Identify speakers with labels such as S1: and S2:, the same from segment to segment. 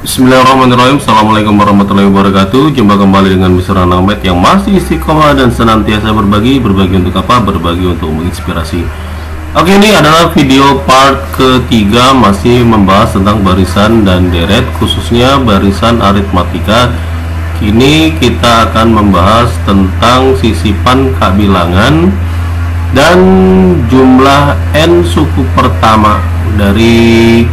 S1: Bismillahirrahmanirrahim. Assalamualaikum warahmatullahi wabarakatuh. Jumpa kembali dengan Mr. Ahmed yang masih istiqomah dan senantiasa berbagi untuk apa? Berbagi untuk menginspirasi. Oke, ini adalah video part ketiga, masih membahas tentang barisan dan deret, khususnya barisan aritmatika. Kini kita akan membahas tentang sisipan kabilangan dan jumlah n suku pertama dari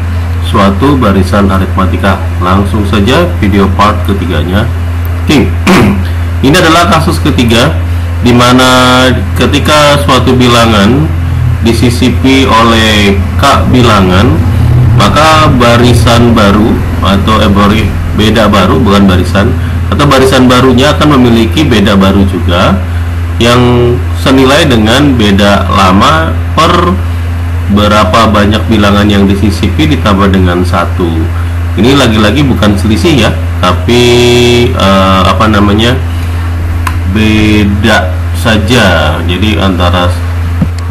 S1: suatu barisan aritmatika. Langsung saja video part ketiganya. Oke. Ini adalah kasus ketiga di mana ketika suatu bilangan disisipi oleh k bilangan, maka barisan baru atau beda baru, bukan barisan, atau barisan barunya akan memiliki beda baru juga yang senilai dengan beda lama per berapa banyak bilangan yang disisipi ditambah dengan satu. Ini lagi-lagi bukan selisih ya, tapi beda saja. Jadi antara,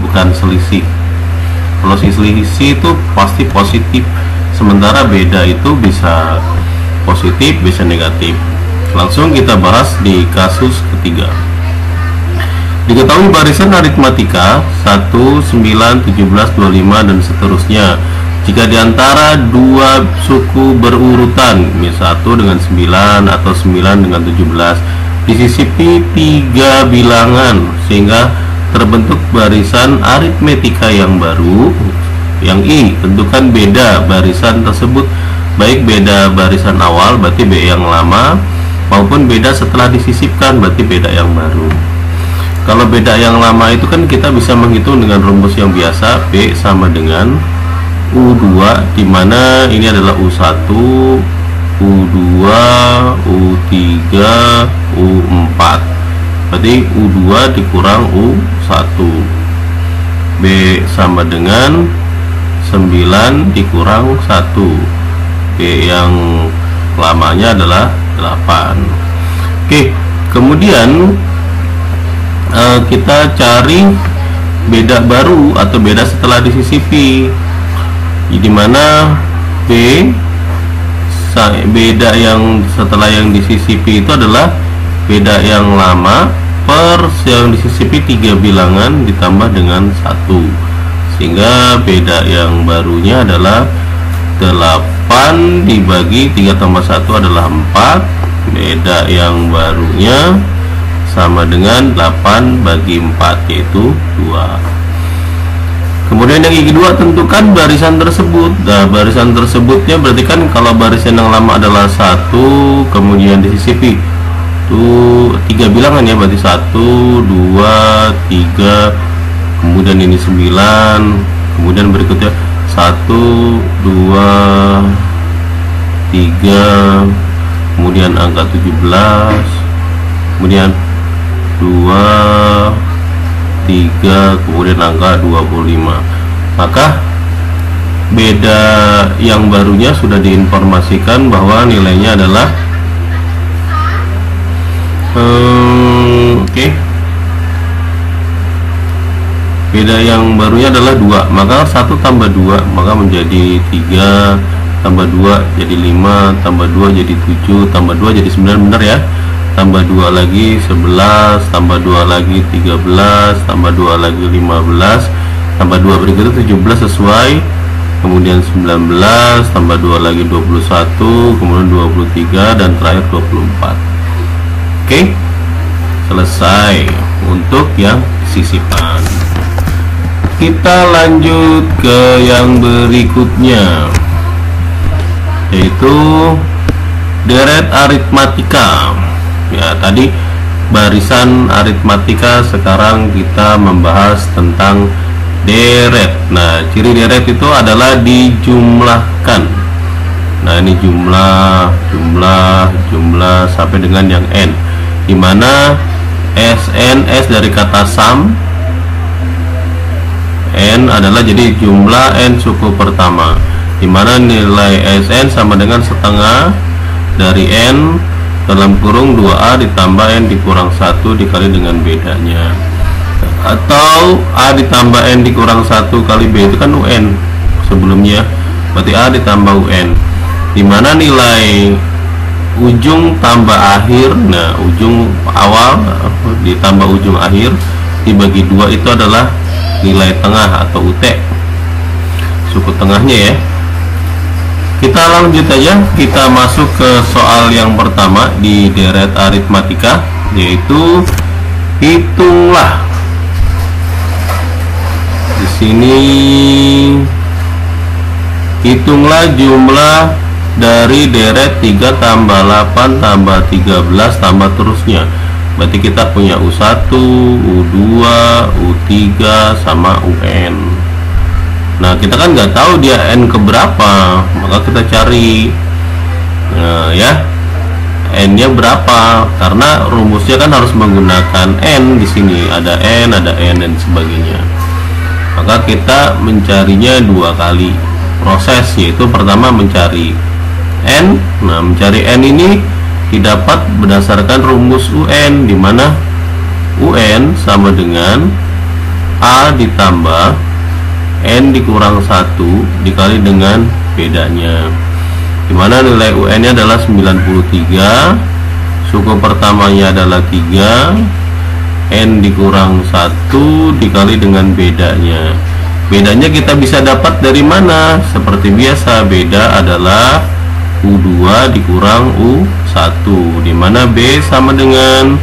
S1: bukan selisih. Kalau selisih itu pasti positif, sementara beda itu bisa positif, bisa negatif. Langsung kita bahas di kasus ketiga. Diketahui barisan aritmatika 1, 9, 17, 25 dan seterusnya jika diantara dua suku berurutan, misal 1 dengan 9 atau 9 dengan 17, disisipi 3 bilangan sehingga terbentuk barisan aritmetika yang baru. Yang I, tentukan beda barisan tersebut, baik beda barisan awal berarti B yang lama, maupun beda setelah disisipkan berarti beda yang baru. Kalau beda yang lama itu kan kita bisa menghitung dengan rumus yang biasa, B sama dengan U2, di mana ini adalah U1, U2, U3, U4. Berarti U2 dikurang U1. B sama dengan 9 dikurang 1. B yang lamanya adalah 8. Oke, kemudian kita cari beda baru atau beda setelah disisipi, di mana beda yang setelah yang disisipi itu adalah beda yang lama per yang disisipi 3 bilangan ditambah dengan 1, sehingga beda yang barunya adalah 8 dibagi 3 tambah 1 adalah 4. Beda yang barunya sama dengan 8 bagi 4, yaitu 2. Kemudian yang kedua, tentukan barisan tersebut. Nah, barisan tersebutnya berarti kan kalau barisan yang lama adalah 1, kemudian disisipi itu 3 bilangan ya, berarti 1, 2, 3, kemudian ini 9, kemudian berikutnya 1, 2, 3, kemudian angka 17, kemudian 2, 3, kemudian angka 25. Maka beda yang barunya sudah diinformasikan bahwa nilainya adalah beda yang barunya adalah 2, maka 1 tambah 2 maka menjadi 3, tambah 2 jadi 5, tambah 2 jadi 7, tambah 2 jadi 9, benar ya, tambah 2 lagi 11, tambah 2 lagi 13, tambah 2 lagi 15, tambah 2 berikutnya 17 sesuai, kemudian 19, tambah 2 lagi 21, kemudian 23, dan terakhir 24. Oke, selesai untuk yang sisipan. Kita lanjut ke yang berikutnya, yaitu deret aritmatika. Ya, tadi barisan aritmatika, sekarang kita membahas tentang deret. Nah, ciri deret itu adalah dijumlahkan. Nah, ini jumlah sampai dengan yang n, dimana SN, S dari kata sum, n adalah jadi jumlah n suku pertama, dimana nilai SN sama dengan setengah dari n dalam kurung 2A ditambah n dikurang 1 dikali dengan bedanya, atau A ditambah n dikurang 1 kali B itu kan UN sebelumnya, berarti A ditambah UN. dimana nilai ujung tambah akhir, nah ujung awal ditambah ujung akhir dibagi 2 itu adalah nilai tengah atau UT, suku tengahnya ya. Kita lanjut aja, kita masuk ke soal yang pertama di deret aritmatika, yaitu hitunglah. Di sini hitunglah jumlah dari deret 3 tambah 8 tambah 13 tambah terusnya. Berarti kita punya U1, U2, U3 sama UN. Nah, kita kan nggak tahu dia N keberapa, maka kita cari ya N-nya berapa, karena rumusnya kan harus menggunakan N. Di sini ada N, dan sebagainya. Maka kita mencarinya 2 kali proses, yaitu pertama mencari N. Nah, mencari N ini didapat berdasarkan rumus UN, di mana UN sama dengan A ditambah N dikurang 1 dikali dengan bedanya, dimana nilai UN nya adalah 93, suku pertamanya adalah 3, N dikurang 1 dikali dengan bedanya. Bedanya kita bisa dapat dari mana? Seperti biasa, beda adalah U2 dikurang U1, dimana B sama dengan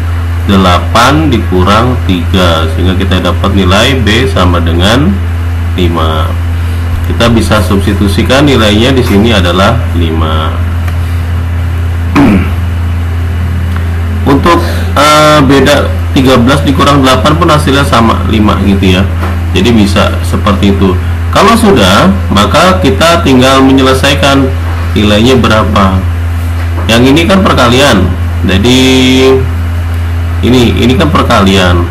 S1: 8 dikurang 3, sehingga kita dapat nilai B sama dengan 5. Kita bisa substitusikan nilainya di sini adalah 5. Untuk beda 13 dikurang 8 pun hasilnya sama 5 gitu ya. Jadi bisa seperti itu. Kalau sudah, maka kita tinggal menyelesaikan nilainya berapa. Yang ini kan perkalian. Jadi ini kan perkalian.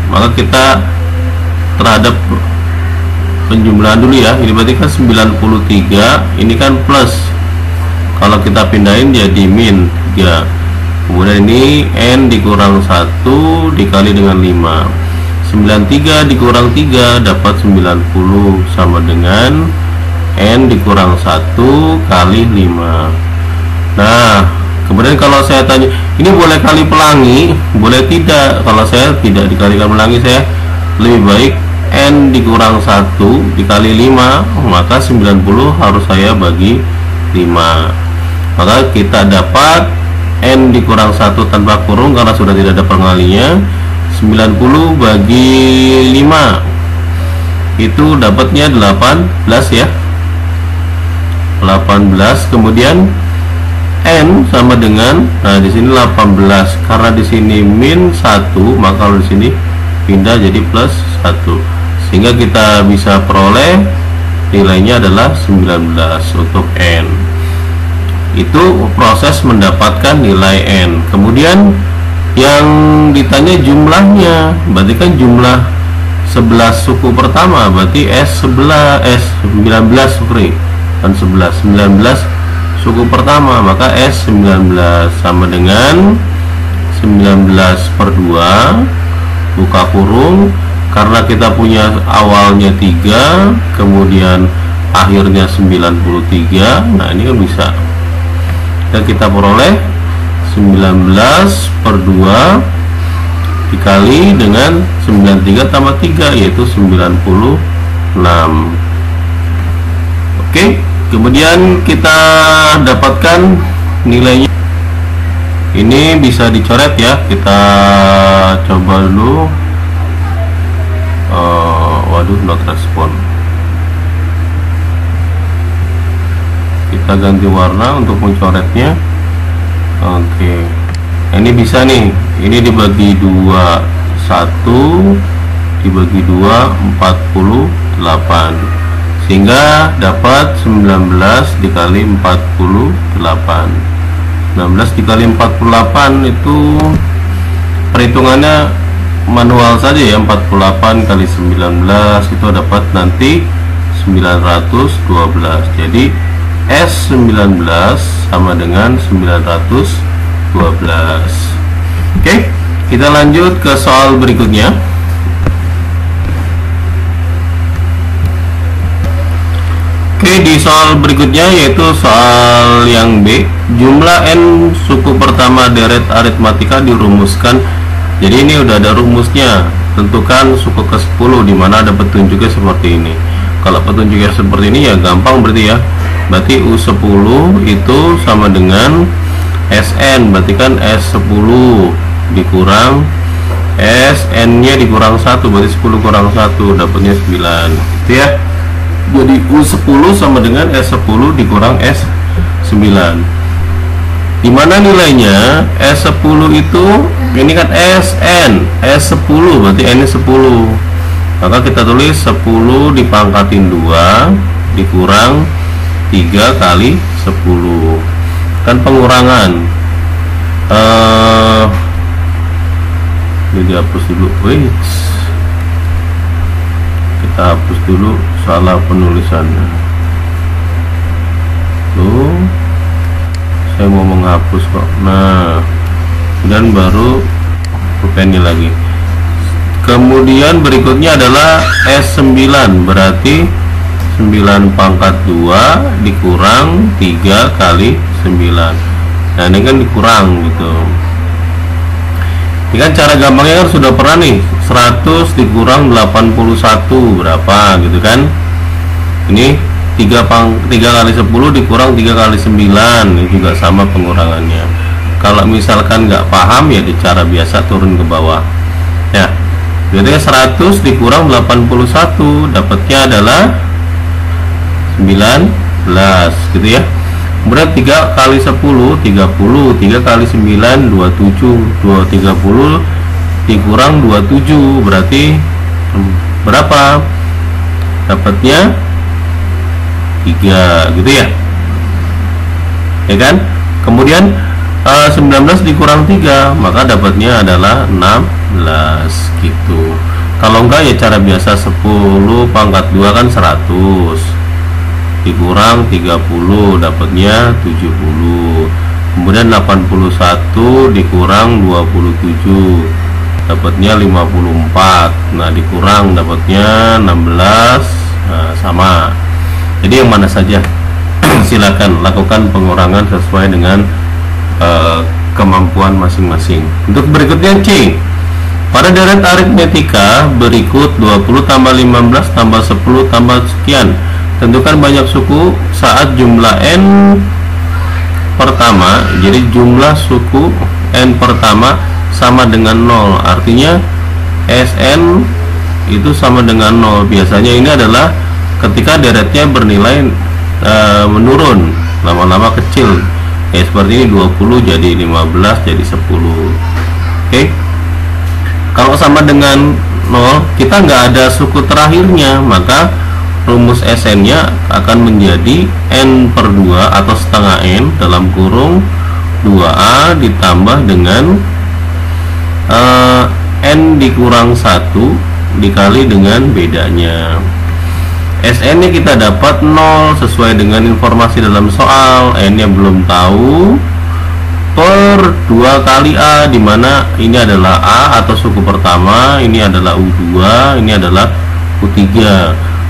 S1: Maka kita terhadap penjumlahan dulu ya. Ini berarti kan 93, ini kan plus. Kalau kita pindahin jadi min 3. Kemudian ini N dikurang 1 dikali dengan 5. 93 dikurang 3 dapat 90 sama dengan N dikurang 1 kali 5. Nah, kemudian kalau saya tanya, ini boleh kali pelangi, boleh tidak? Kalau saya tidak dikalikan pelangi, saya lebih baik N dikurang 1 dikali 5, maka 90 harus saya bagi 5. Maka kita dapat N dikurang 1 tanpa kurung karena sudah tidak ada pengalinya. 90 bagi 5 itu dapatnya 18 ya. 18, kemudian N sama dengan, nah di sini 18, karena di sini min 1, maka kalau di sini pindah jadi plus 1, sehingga kita bisa peroleh nilainya adalah 19 untuk N. Itu proses mendapatkan nilai N. Kemudian yang ditanya jumlahnya, berarti kan jumlah 11 suku pertama, berarti S19 kan 19 suku pertama, maka S19 sama dengan 19 per 2 buka kurung, karena kita punya awalnya 3 kemudian akhirnya 93. Nah, ini kan bisa dan kita peroleh 19 per 2 dikali dengan 93 tambah 3, yaitu 96. Oke, kemudian kita dapatkan nilainya. Ini bisa dicoret ya, kita coba dulu. Waduh, not respond. Kita ganti warna untuk mencoretnya. Oke, ini bisa nih, ini dibagi 2, 1 dibagi 2, 48, sehingga dapat 19 dikali 48. 19 dikali 48 itu perhitungannya manual saja ya. 48 kali 19 itu dapat nanti 912. Jadi S19 sama dengan 912. Oke, kita lanjut ke soal berikutnya. Oke, di soal berikutnya yaitu soal yang B, jumlah n suku pertama deret aritmatika dirumuskan. Jadi ini udah ada rumusnya. Tentukan suku ke-10 di mana ada petunjuknya seperti ini. Kalau petunjuknya seperti ini ya gampang berarti ya. Berarti U10 itu sama dengan SN, berarti kan S10 dikurang SN-nya dikurang 1, berarti 10 kurang 1 dapatnya 9. Gitu ya. Jadi U10 sama dengan S10 dikurang S9. Dimana nilainya S10 itu ini kan SN, S10 berarti N nya 10. Maka kita tulis 10 dipangkatin 2 dikurang 3 kali 10. Kan pengurangan. Ini dihapus dulu. Kita hapus dulu salah penulisannya. Tuh, saya mau menghapus kok. Nah, dan baru bukan ini lagi. Kemudian berikutnya adalah S9, berarti 9 pangkat 2 dikurang 3 kali 9. Nah, ini kan dikurang gitu. Ini kan cara gampangnya kan sudah pernah nih. 100 dikurang 81 berapa gitu kan. Ini 3 kali 10 dikurang 3 kali 9. Ini juga sama pengurangannya. Kalau misalkan nggak paham ya di cara biasa turun ke bawah ya. Jadi 100 dikurang 81 dapatnya adalah 19 gitu ya. Kemudian 3 kali 10 30, 3 kali 9 27, 30 dikurang 27 berarti berapa? Dapatnya 3 gitu ya. Ya kan? Kemudian 19 dikurang 3 maka dapatnya adalah 16 gitu. Kalau enggak ya cara biasa 10 pangkat 2 kan 100 dikurang 30 dapatnya 70. Kemudian 81 dikurang 27 dapatnya 54. Nah, dikurang dapatnya 16. Nah, sama. Jadi yang mana saja silakan lakukan pengurangan sesuai dengan kemampuan masing-masing. Untuk berikutnya C. Pada deret aritmetika berikut 20 tambah 15 tambah 10 tambah sekian. Tentukan banyak suku saat jumlah n pertama. Jadi jumlah suku n pertama sama dengan 0. Artinya Sn itu sama dengan 0. Biasanya ini adalah ketika deretnya bernilai menurun, lama-lama kecil. Ya seperti ini 20 jadi 15 jadi 10. Oke. Kalau sama dengan 0 kita nggak ada suku terakhirnya, maka rumus Sn nya akan menjadi n per 2 atau setengah n dalam kurung 2a ditambah dengan n dikurang 1 dikali dengan bedanya. Sn nya kita dapat 0 sesuai dengan informasi dalam soal. N nya belum tahu, per 2 kali A, dimana ini adalah A atau suku pertama, ini adalah U2, ini adalah U3.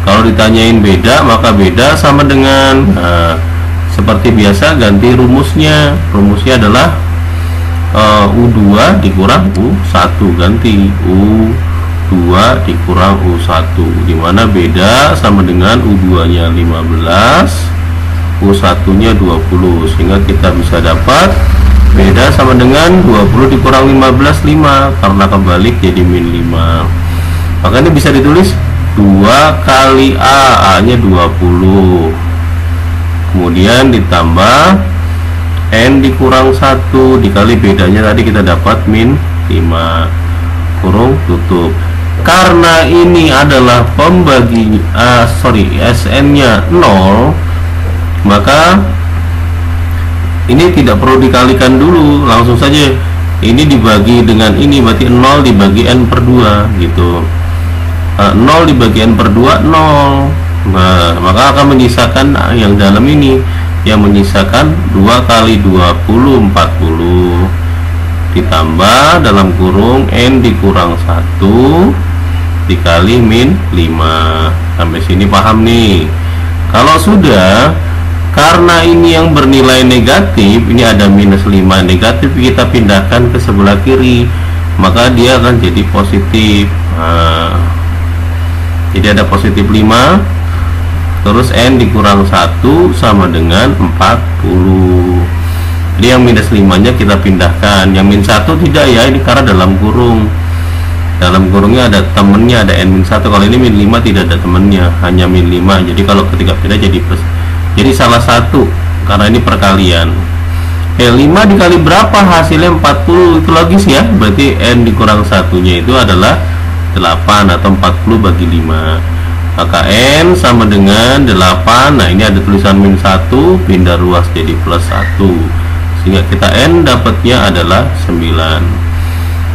S1: Kalau ditanyain beda maka beda sama dengan seperti biasa ganti rumusnya. Rumusnya adalah U2 dikurang U1, ganti U2 dikurang U1, dimana beda sama dengan U2 nya 15, U1 nya 20, sehingga kita bisa dapat beda sama dengan 20 dikurang 15 5, karena kebalik jadi min 5. Maka ini bisa ditulis 2 kali A, A nya 20, kemudian ditambah N dikurang 1 dikali bedanya tadi kita dapat min 5, kurung tutup. Karena ini adalah pembagi Sn nya 0, maka ini tidak perlu dikalikan dulu, langsung saja ini dibagi dengan ini, berarti 0 dibagi n per 2 gitu. 0 dibagi n per 2 0. Nah, maka akan menyisakan yang dalam ini, yang menyisakan 2 kali 20 40 ditambah dalam kurung n dikurang 1 dikali min 5. Sampai sini paham nih. Kalau sudah, karena ini yang bernilai negatif, ini ada minus 5 negatif, kita pindahkan ke sebelah kiri, maka dia akan jadi positif. Nah, jadi ada positif 5, terus N dikurang 1 sama dengan 40. Jadi yang minus 5 nya kita pindahkan, yang min 1 tidak ya, ini karena dalam kurung. Dalam kurungnya ada temennya, ada N min 1. Kalau ini min 5 tidak ada temennya, hanya min 5. Jadi kalau ketika pindah jadi plus. Jadi salah satu, karena ini perkalian. 5 dikali berapa hasilnya 40, itu logis ya. Berarti N dikurang 1 nya itu adalah 8 atau 40 bagi 5. Maka N sama dengan 8. Nah ini ada tulisan min 1, pindah ruas jadi plus 1, sehingga kita N dapatnya adalah 9.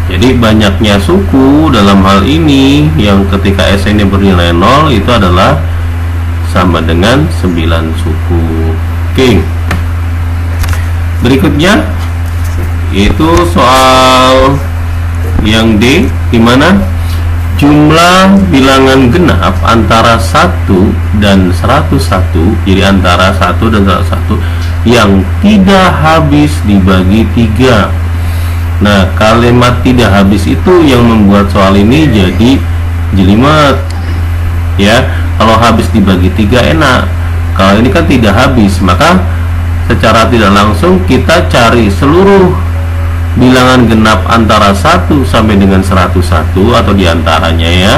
S1: Jadi banyaknya suku dalam hal ini yang ketika SN nya bernilai 0 itu adalah sama dengan 9 suku. Oke. Berikutnya itu soal yang D, di mana jumlah bilangan genap antara 1 dan 101, jadi antara 1 dan 101 yang tidak habis dibagi 3. Nah, kalimat tidak habis itu yang membuat soal ini jadi jelimet ya. Kalau habis dibagi 3 enak, kalau ini kan tidak habis, maka secara tidak langsung kita cari seluruh bilangan genap antara 1 sampai dengan 101 atau diantaranya ya,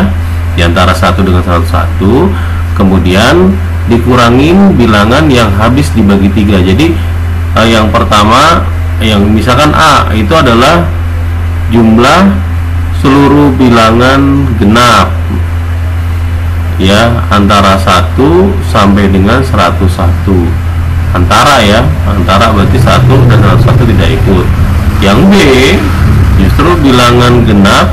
S1: diantara 1 dengan 101, kemudian dikurangin bilangan yang habis dibagi 3. Jadi yang pertama, yang misalkan A itu adalah jumlah seluruh bilangan genap ya, antara 1 sampai dengan 101, antara ya, antara berarti 1 dan 101 tidak ikut. Yang B justru bilangan genap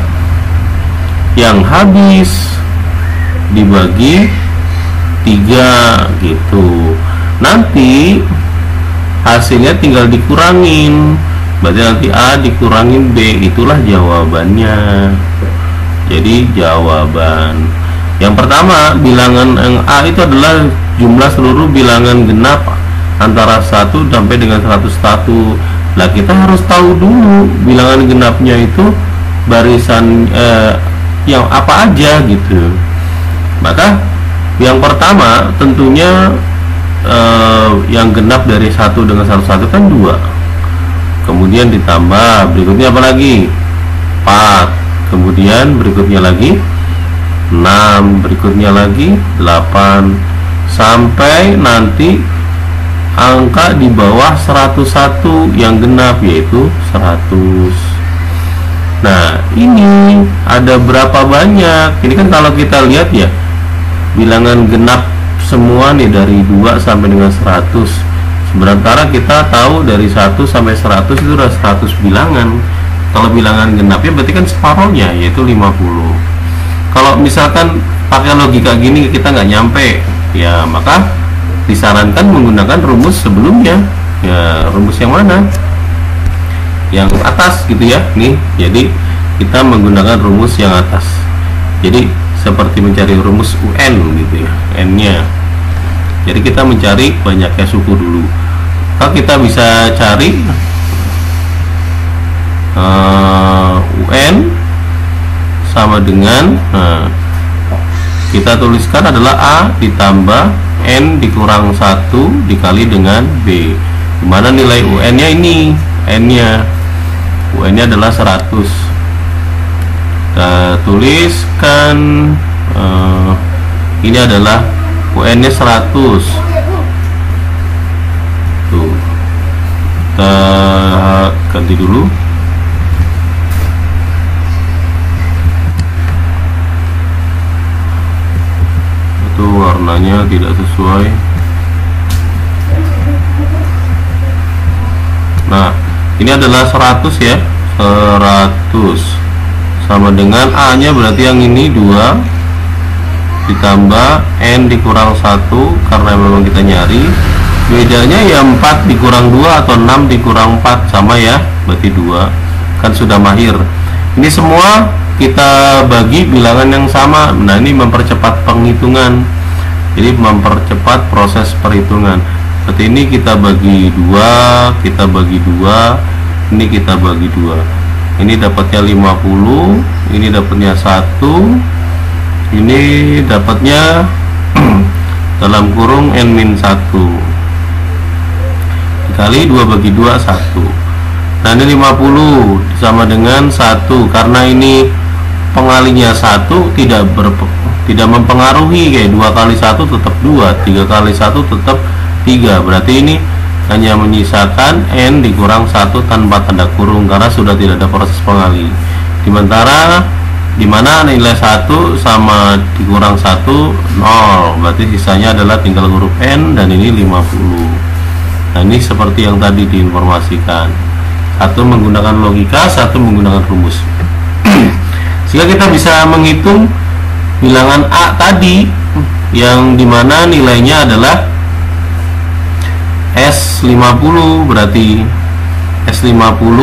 S1: yang habis dibagi 3 gitu. Nanti hasilnya tinggal dikurangin, berarti nanti A dikurangin B, itulah jawabannya. Jadi jawaban yang pertama, bilangan yang A itu adalah jumlah seluruh bilangan genap antara 1 sampai dengan 101. Lah kita harus tahu dulu bilangan genapnya itu barisan yang apa aja gitu. Maka yang pertama tentunya yang genap dari 1 dengan 101 kan 2. Kemudian ditambah, berikutnya apa lagi? 4. Kemudian berikutnya lagi 6, berikutnya lagi 8, sampai nanti angka di bawah 101 yang genap, yaitu 100. Nah ini ada berapa banyak? Ini kan kalau kita lihat ya, bilangan genap semua nih dari 2 sampai dengan 100. Sementara kita tahu dari 1 sampai 100 itu udah 100 bilangan. Kalau bilangan genapnya berarti kan separuhnya, yaitu 50. Kalau misalkan pakai logika gini kita nggak nyampe ya, maka disarankan menggunakan rumus sebelumnya ya. Rumus yang mana? Yang atas gitu ya nih. Jadi kita menggunakan rumus yang atas, jadi seperti mencari rumus UN gitu ya, N nya. Jadi kita mencari banyaknya suku dulu. Kalau kita bisa cari UN sama dengan, kita tuliskan adalah A ditambah N dikurang 1 dikali dengan B, dimana nilai UN nya ini, N nya, UN nya adalah 100. Kita tuliskan ini adalah UN nya 100 tuh. Kita ganti dulu. Itu warnanya tidak sesuai. Nah ini adalah 100 ya, 100 sama dengan A nya berarti yang ini 2 ditambah N dikurang 1 karena memang kita nyari. Bedanya ya 4 dikurang 2 atau 6 dikurang 4 sama ya, berarti 2, kan sudah mahir. Ini semua kita bagi bilangan yang sama. Nah ini mempercepat penghitungan. jadi mempercepat proses perhitungan. Seperti ini kita bagi 2, kita bagi 2, ini kita bagi 2, ini dapatnya 50, ini dapatnya 1, ini dapatnya dalam kurung n-1 dikali 2 bagi 2 1. Nah ini 50 sama dengan 1, karena ini pengalinya 1 tidak mempengaruhi, kayak 2 kali 1 tetap 2, 3 kali 1 tetap 3, berarti ini hanya menyisakan n dikurang 1 tanpa tanda kurung karena sudah tidak ada proses pengali. Dimana nilai 1 sama dikurang 1 0, berarti sisanya adalah tinggal huruf n, dan ini 50. Nah ini seperti yang tadi diinformasikan, satu menggunakan logika, satu menggunakan rumus. Sehingga kita bisa menghitung bilangan A tadi, yang dimana nilainya adalah S50, berarti S50.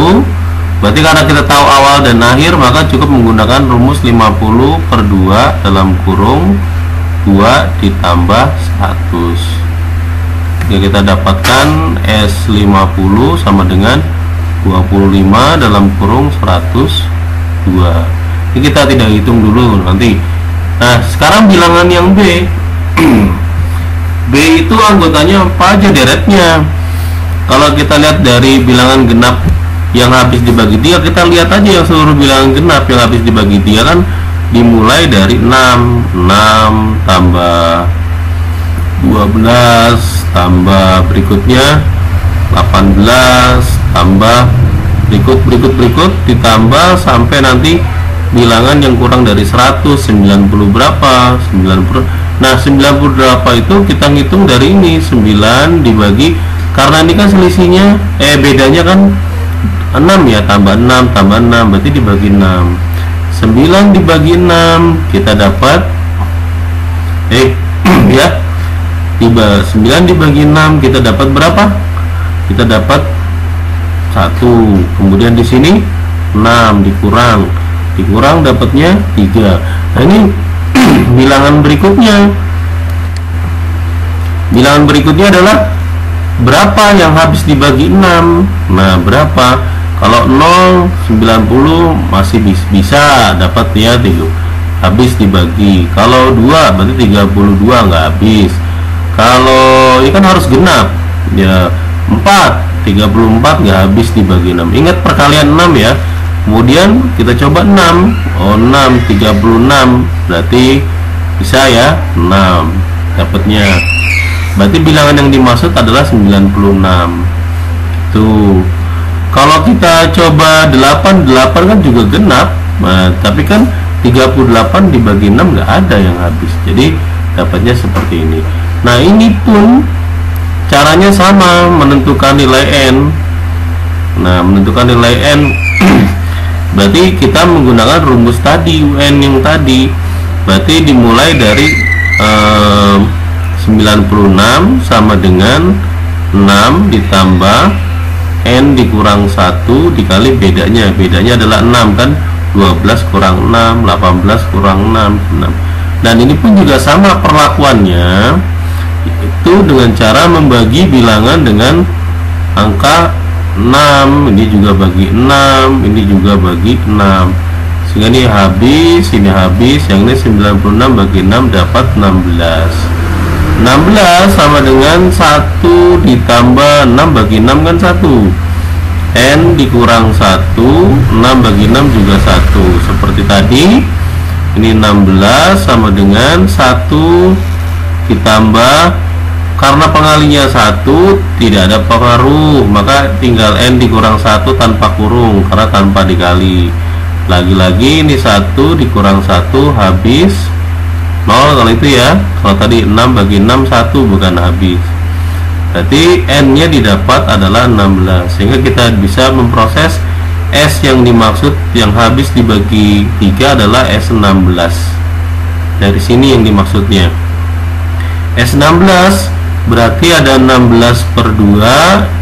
S1: Berarti karena kita tahu awal dan akhir, maka cukup menggunakan rumus 50 per 2 dalam kurung 2 ditambah 100. Jadi kita dapatkan S50 sama dengan 25 dalam kurung 102. Ini kita tidak hitung dulu nanti. Nah sekarang bilangan yang B. B itu anggotanya apa aja deretnya? Kalau kita lihat dari bilangan genap yang habis dibagi 3, kita lihat aja yang seluruh bilangan genap yang habis dibagi 3 kan dimulai dari 6 tambah 12 tambah berikutnya 18 tambah berikut ditambah sampai nanti bilangan yang kurang dari 100, 90 berapa? 90. Nah 90 berapa itu kita ngitung dari ini 9 dibagi, karena ini kan selisihnya bedanya kan 6 ya, tambah 6 tambah 6 berarti dibagi 6. 9 dibagi 6 kita dapat ya 9 dibagi 6 kita dapat berapa? Kita dapat 1. Kemudian di sini 6 dikurang dapatnya 3. Nah ini bilangan berikutnya adalah berapa yang habis dibagi 6. Nah berapa? Kalau 0 90 masih bisa dapat ya 3 habis dibagi. Kalau 2 berarti 32 nggak habis. Kalau ini kan harus genap ya, 4 34 nggak habis dibagi 6. Ingat perkalian 6 ya. Kemudian kita coba 6. 6 36 berarti bisa ya 6 dapatnya. Berarti bilangan yang dimaksud adalah 96. Tuh. Kalau kita coba 8 kan juga genap. Nah, tapi kan 38 dibagi 6 nggak ada yang habis. Jadi dapatnya seperti ini. Nah, ini pun caranya sama, menentukan nilai n. Nah menentukan nilai n berarti kita menggunakan rumus tadi, UN yang tadi. Berarti dimulai dari 96 sama dengan 6 ditambah n dikurang 1 dikali bedanya adalah 6 kan, 12 kurang 6 18 kurang 6. Dan ini pun juga sama perlakuannya, itu dengan cara membagi bilangan dengan angka 6. Ini juga bagi 6, ini juga bagi 6, sehingga ini habis, yang ini 96 bagi 6 dapat 16 sama dengan 1 ditambah 6 bagi 6 kan 1, n dikurang 1, 6 bagi 6 juga 1 seperti tadi. Ini 16 sama dengan 1 ditambah, karena pengalinya 1 tidak ada pengaruh, maka tinggal n dikurang 1 tanpa kurung karena tanpa dikali. Lagi-lagi ini 1 dikurang 1 habis 0 kalau itu ya. Kalau tadi 6 bagi 6 1 bukan habis. Berarti n nya didapat adalah 16, sehingga kita bisa memproses S yang dimaksud yang habis dibagi 3 adalah S16. Dari sini yang dimaksudnya S16 berarti ada 16 per 2.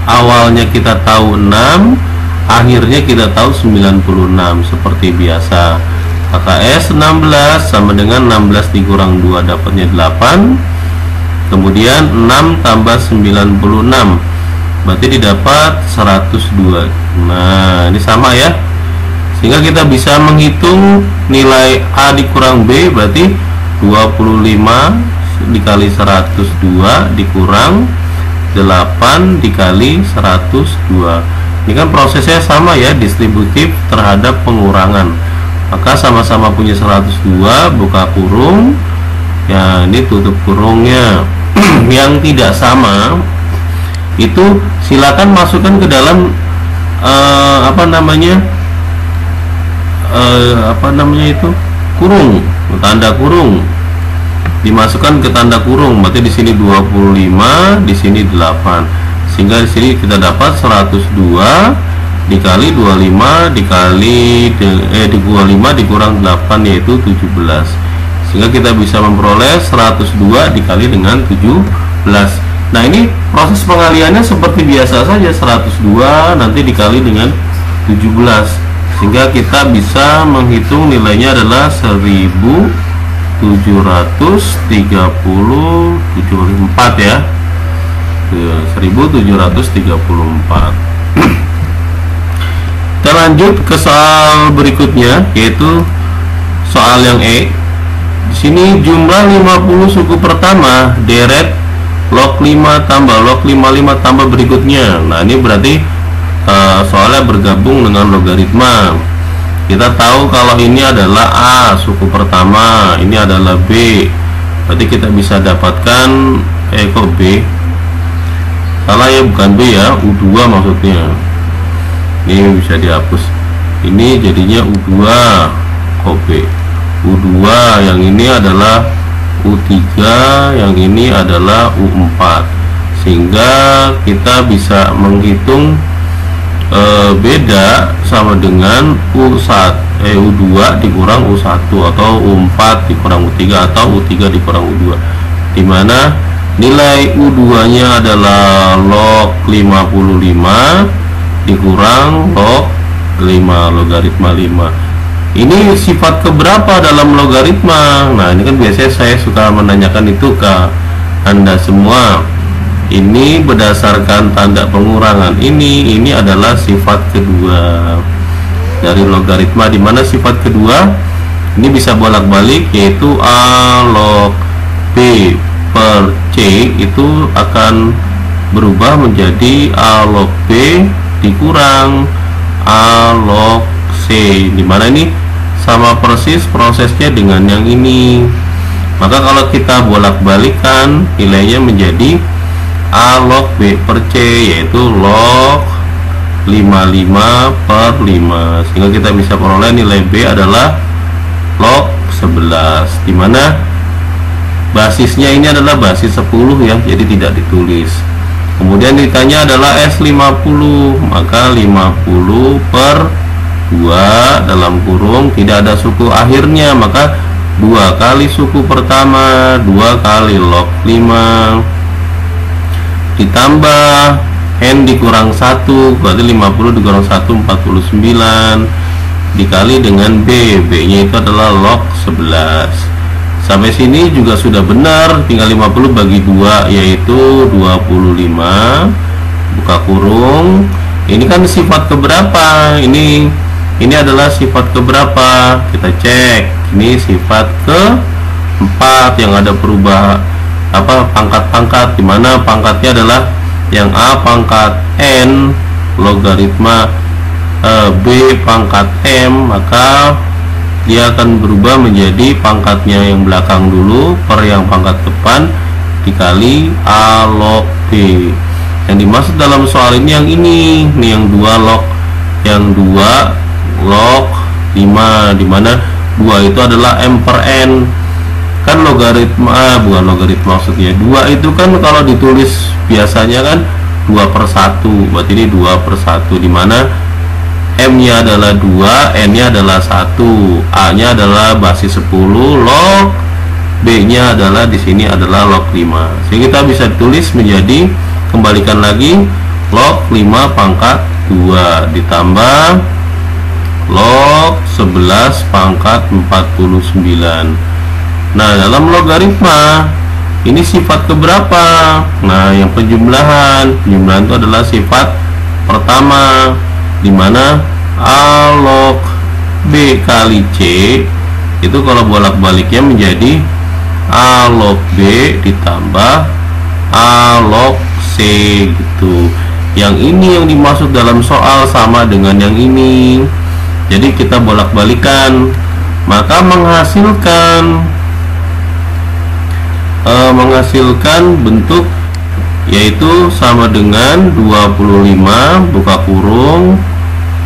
S1: Awalnya kita tahu 6, akhirnya kita tahu 96 seperti biasa. Maka S16 sama dengan 16 dikurang 2 dapatnya 8. kemudian 6 tambah 96 berarti didapat 102. Nah, ini sama ya, sehingga kita bisa menghitung nilai A dikurang B berarti 25 dikali 102 dikurang 8 dikali 102. Ini kan prosesnya sama ya, distributif terhadap pengurangan. Maka sama-sama punya 102, buka kurung ya, ini tutup kurungnya. Yang tidak sama itu silakan masukkan ke dalam itu kurung, tanda kurung, dimasukkan ke tanda kurung. Berarti di sini 25, di sini 8, sehingga di sini kita dapat 102 dikali 25 dikali 25 dikurang 8 yaitu 17, sehingga kita bisa memperoleh 102 dikali dengan 17. Nah, ini proses pengaliannya seperti biasa saja, 102 nanti dikali dengan 17, sehingga kita bisa menghitung nilainya adalah 1734 ya, 1734. Kita lanjut ke soal berikutnya, yaitu soal yang E. Di sini jumlah 50 suku pertama deret log 5 tambah log 55 tambah berikutnya. Nah, ini berarti soalnya bergabung dengan logaritma. Kita tahu kalau ini adalah A suku pertama, ini adalah B, berarti kita bisa dapatkan kok B salah ya, bukan B ya, U2 maksudnya. Ini bisa dihapus, ini jadinya U2 kok B. U2 yang ini adalah U3, yang ini adalah U4, sehingga kita bisa menghitung beda sama dengan U2 dikurang U1 atau U4 dikurang U3 atau U3 dikurang U2, dimana nilai U2 nya adalah log 55 dikurang log 5 logaritma 5. Ini sifat keberapa dalam logaritma? Nah, ini kan biasanya saya suka menanyakan itu ke Anda semua. Ini berdasarkan tanda pengurangan. Ini adalah sifat kedua dari logaritma, di mana sifat kedua ini bisa bolak-balik, yaitu A log B per C itu akan berubah menjadi A log B dikurang A log C, dimana ini sama persis prosesnya dengan yang ini. Maka kalau kita bolak-balikan, nilainya menjadi A log B per C, yaitu log 55 per 5, sehingga kita bisa peroleh nilai B adalah log 11, dimana basisnya ini adalah basis 10 ya, jadi tidak ditulis. Kemudian ditanya adalah S50, maka 50 per 2 dalam kurung tidak ada suku akhirnya, maka 2 kali suku pertama, 2 kali log 5 ditambah N dikurang 1, berarti 50 dikurang 1 49 dikali dengan B, B nya itu adalah log 11. Sampai sini juga sudah benar, tinggal 50 bagi 2 yaitu 25, buka kurung. Ini kan sifat keberapa? Ini adalah sifat keberapa? Kita cek. Ini sifat ke-4 yang ada perubahan pangkat-pangkat, dimana pangkatnya adalah yang A pangkat N logaritma B pangkat M, maka dia akan berubah menjadi pangkatnya yang belakang dulu per yang pangkat depan dikali A log B. Yang dimaksud dalam soal ini yang ini yang 2 log, yang 2 log 5, dimana 2 itu adalah M per N. Kan logaritma, bukan logaritma maksudnya, 2 itu kan kalau ditulis biasanya kan 2 per 1, berarti ini 2 per 1, dimana M nya adalah 2, N nya adalah 1, A nya adalah basis 10, log B nya adalah di sini adalah log 5, sehingga kita bisa tulis menjadi, kembalikan lagi, log 5 pangkat 2 ditambah log 11 pangkat 49. Nah, dalam logaritma ini sifat keberapa? Nah, yang penjumlahan itu adalah sifat pertama, dimana A log B kali C itu kalau bolak-baliknya menjadi A log B ditambah A log C gitu. Yang ini yang dimaksud dalam soal sama dengan yang ini. Jadi kita bolak-balikan, maka menghasilkan bentuk yaitu sama dengan 25 buka kurung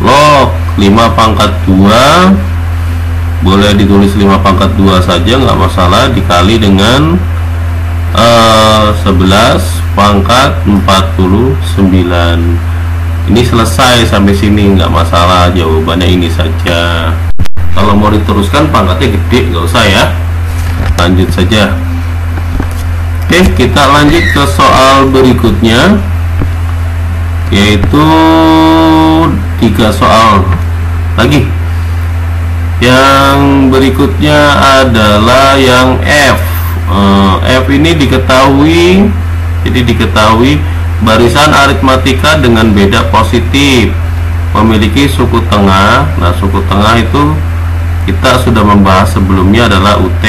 S1: log 5 pangkat 2, boleh ditulis 5 pangkat 2 saja nggak masalah, dikali dengan 11 pangkat 49. Ini selesai sampai sini, nggak masalah, jawabannya ini saja. Kalau mau diteruskan pangkatnya gede, nggak usah ya, lanjut saja. Oke, kita lanjut ke soal berikutnya, yaitu 3 soal lagi. Yang berikutnya adalah yang F. F ini diketahui, jadi diketahui barisan aritmatika dengan beda positif memiliki suku tengah. Nah, suku tengah itu kita sudah membahas sebelumnya adalah UT,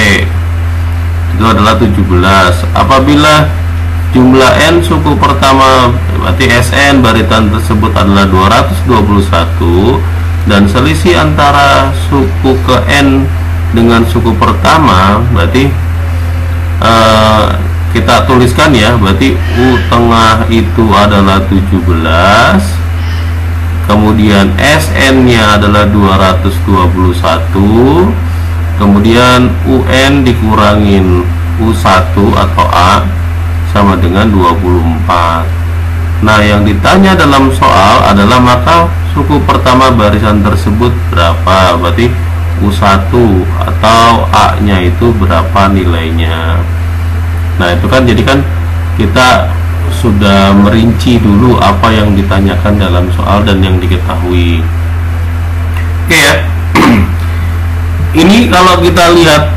S1: itu adalah 17. Apabila jumlah N suku pertama, berarti Sn barisan tersebut adalah 221, dan selisih antara suku ke N dengan suku pertama, berarti kita tuliskan ya, berarti U tengah itu adalah 17, kemudian Sn nya adalah 221, kemudian UN dikurangin U1 atau A sama dengan 24. Nah, yang ditanya dalam soal adalah maka suku pertama barisan tersebut berapa, berarti U1 atau A nya itu berapa nilainya. Nah, itu kan jadi kan kita sudah merinci dulu apa yang ditanyakan dalam soal dan yang diketahui. Oke ya. Ini kalau kita lihat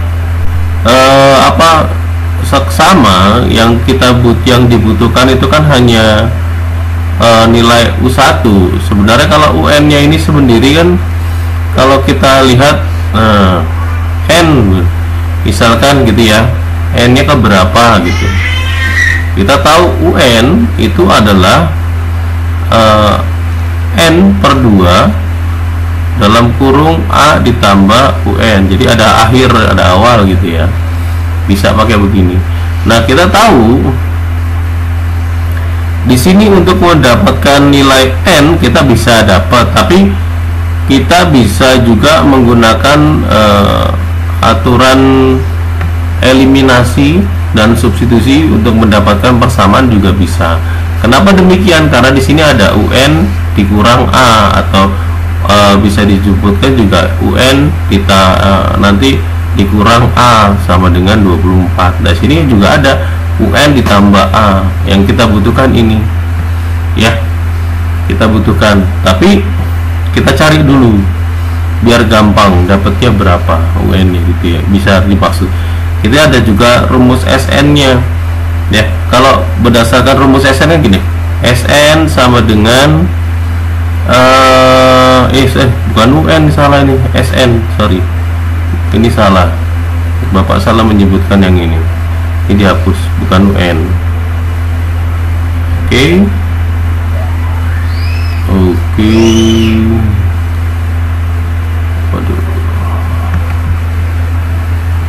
S1: seksama yang yang dibutuhkan itu kan hanya nilai U1. Sebenarnya kalau UN nya ini sendiri kan kalau kita lihat N misalkan gitu ya, N nya ke berapa gitu, kita tahu UN itu adalah N per 2 dalam kurung A ditambah UN, jadi ada akhir ada awal gitu ya, bisa pakai begini. Nah, kita tahu di sini untuk mendapatkan nilai N kita bisa dapat, tapi kita bisa juga menggunakan aturan eliminasi dan substitusi untuk mendapatkan persamaan juga bisa. Kenapa demikian? Karena di sini ada UN dikurang A, atau bisa disebutkan juga UN kita nanti dikurang A sama dengan 24. Dari sini juga ada UN ditambah A, yang kita butuhkan ini ya, kita butuhkan, tapi kita cari dulu biar gampang dapatnya berapa UN nya gitu ya, bisa dimaksud. Kita ada juga rumus SN nya ya. Kalau berdasarkan rumus SN nya gini, SN sama dengan bukan UN, salah ini, SN, sorry, ini salah, Bapak salah menyebutkan yang ini dihapus, bukan UN. Oke. Waduh.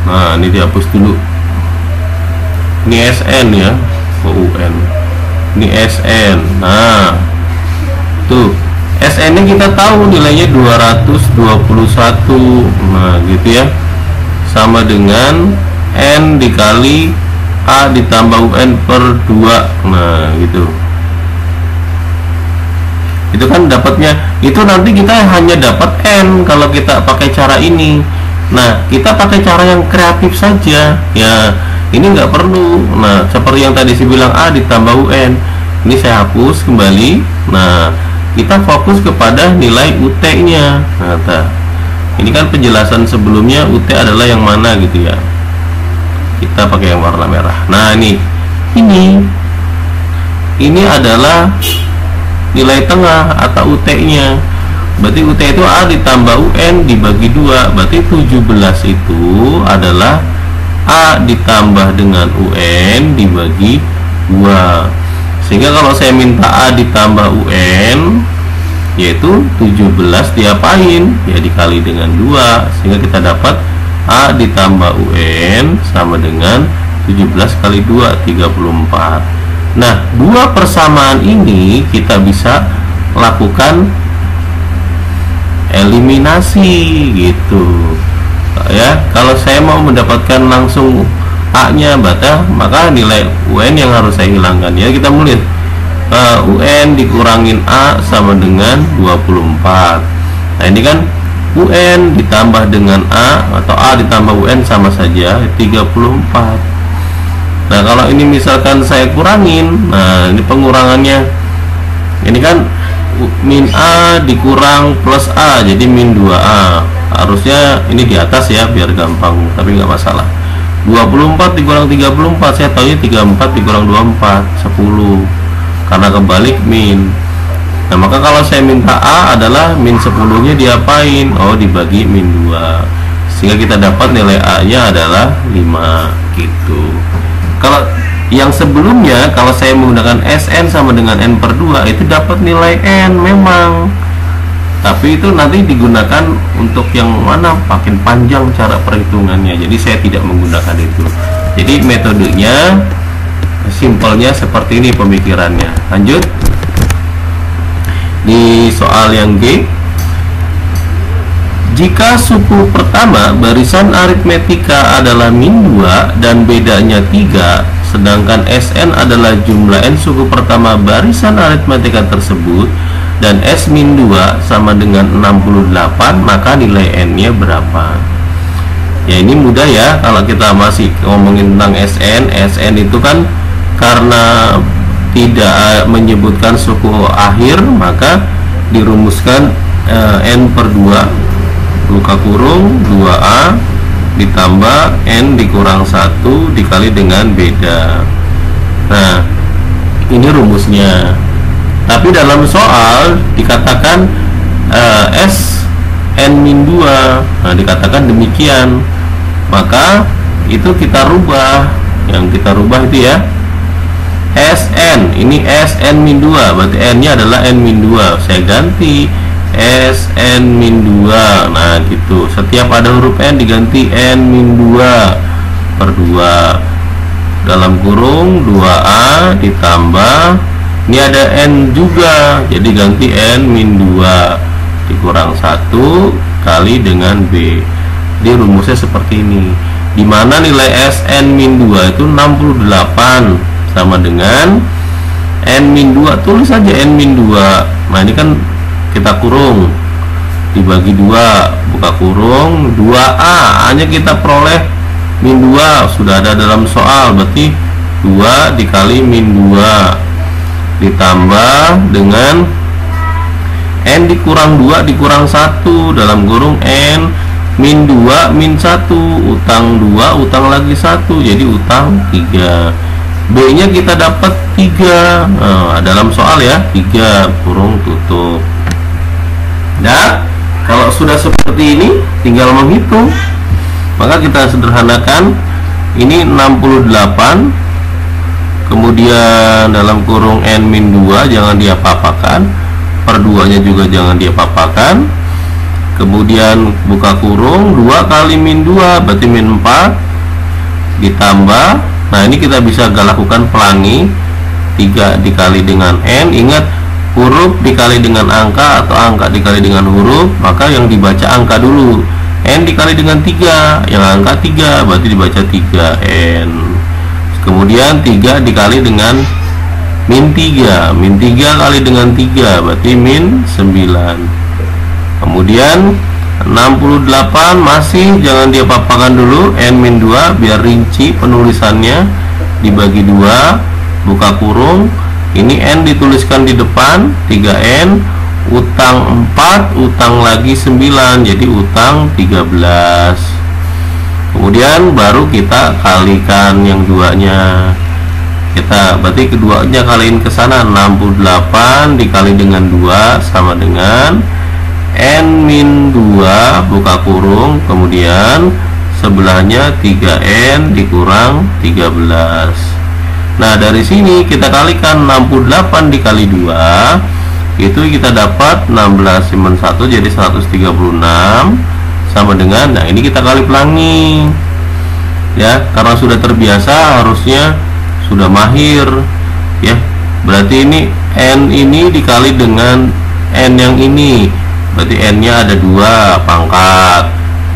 S1: Nah, ini dihapus dulu. Ini SN ya, UN. Ini SN. Nah, tuh SN nya kita tahu nilainya 221. Nah, gitu ya, sama dengan N dikali A ditambah UN per 2. Nah, gitu. Itu kan dapatnya, itu nanti kita hanya dapat N kalau kita pakai cara ini. Nah, kita pakai cara yang kreatif saja ya, ini nggak perlu. Nah, seperti yang tadi saya bilang A ditambah UN, ini saya hapus kembali. Nah, kita fokus kepada nilai UT nya. Nah, ini kan penjelasan sebelumnya UT adalah yang mana gitu ya, kita pakai yang warna merah. Nah ini adalah nilai tengah atau UT-nya. Berarti UT itu A ditambah UN dibagi 2. Berarti 17 itu adalah A ditambah dengan UN dibagi 2. Sehingga kalau saya minta A ditambah UN, yaitu 17 diapain? Ya dikali dengan 2. Sehingga kita dapat A ditambah UN sama dengan 17 kali 2, 34. Nah, dua persamaan ini kita bisa lakukan eliminasi gitu ya. Kalau saya mau mendapatkan langsung A-nya maka nilai UN yang harus saya hilangkan ya. Kita mulai UN dikurangin A sama dengan 24. Nah, ini kan UN ditambah dengan A atau A ditambah UN sama saja 34. Nah, kalau ini misalkan saya kurangin, nah ini pengurangannya, ini kan min A dikurang plus A, jadi min 2A. Harusnya ini di atas ya, biar gampang, tapi nggak masalah. 24 dikurang 34, saya tahunya 34 dikurang 24, 10. Karena kebalik min. Nah, maka kalau saya minta A adalah min 10-nya diapain? Oh, dibagi min 2. Sehingga kita dapat nilai A-nya adalah 5 gitu. Kalau yang sebelumnya, kalau saya menggunakan SN sama dengan N per 2, itu dapat nilai N memang. Tapi itu nanti digunakan untuk yang mana? Makin panjang cara perhitungannya. Jadi saya tidak menggunakan itu. Jadi metodenya, simpelnya seperti ini pemikirannya. Lanjut. Di soal yang G. Jika suku pertama barisan aritmetika adalah min 2 dan bedanya 3, sedangkan Sn adalah jumlah n suku pertama barisan aritmetika tersebut dan S min 2 sama dengan 68, maka nilai n-nya berapa? Ya, ini mudah ya. Kalau kita masih ngomongin tentang Sn itu kan karena tidak menyebutkan suku akhir, maka dirumuskan n per 2 buka kurung 2A ditambah N dikurang 1 dikali dengan beda. Nah, ini rumusnya. Tapi dalam soal dikatakan S N min 2. Nah, dikatakan demikian. Maka itu kita rubah. Yang kita rubah itu ya SN, ini SN min 2, berarti N-nya adalah N min 2. Saya ganti SN min 2. Nah gitu, setiap ada huruf N diganti N min 2 per 2 dalam kurung 2A ditambah, ini ada N juga, jadi ganti N min 2 dikurang 1 kali dengan B. Jadi rumusnya seperti ini, dimana nilai SN min 2 itu 68 sama dengan N min 2, tulis saja N min 2. Nah ini kan kita kurung dibagi 2 buka kurung 2A, hanya kita peroleh min 2, sudah ada dalam soal. Berarti 2 dikali min 2 ditambah dengan N dikurang 2 dikurang 1 dalam kurung N min 2 min 1, utang 2 utang lagi 1, jadi utang 3. B nya kita dapat 3. Nah, dalam soal ya 3 kurung tutup. Nah, kalau sudah seperti ini tinggal menghitung. Maka kita sederhanakan, ini 68, kemudian dalam kurung N min 2 jangan diapa-apakan, per 2 nya juga jangan diapa-apakan, kemudian buka kurung 2 kali min 2 berarti min 4 ditambah. Nah ini kita bisa lakukan pelangi, 3 dikali dengan N. Ingat, huruf dikali dengan angka atau angka dikali dengan huruf, maka yang dibaca angka dulu. N dikali dengan 3, yang angka 3 berarti dibaca 3N. Kemudian 3 dikali dengan min 3, min 3 kali dengan 3 berarti min 9. Kemudian 68 masih jangan diapa-apakan dulu, N min 2 biar rinci penulisannya, dibagi 2 buka kurung, ini N dituliskan di depan 3N, utang 4 utang lagi 9, jadi utang 13. Kemudian baru kita kalikan yang duanya. Kita berarti keduanya kaliin ke sana, 68 dikali dengan 2 sama dengan n-2 buka kurung, kemudian sebelahnya 3n dikurang 13. Nah, dari sini kita kalikan 68 dikali 2, itu kita dapat 16 1 jadi 136 sama dengan, nah ini kita kali pelangi ya, karena sudah terbiasa harusnya sudah mahir ya. Berarti ini n ini dikali dengan n yang ini, berarti n nya ada 2 pangkat,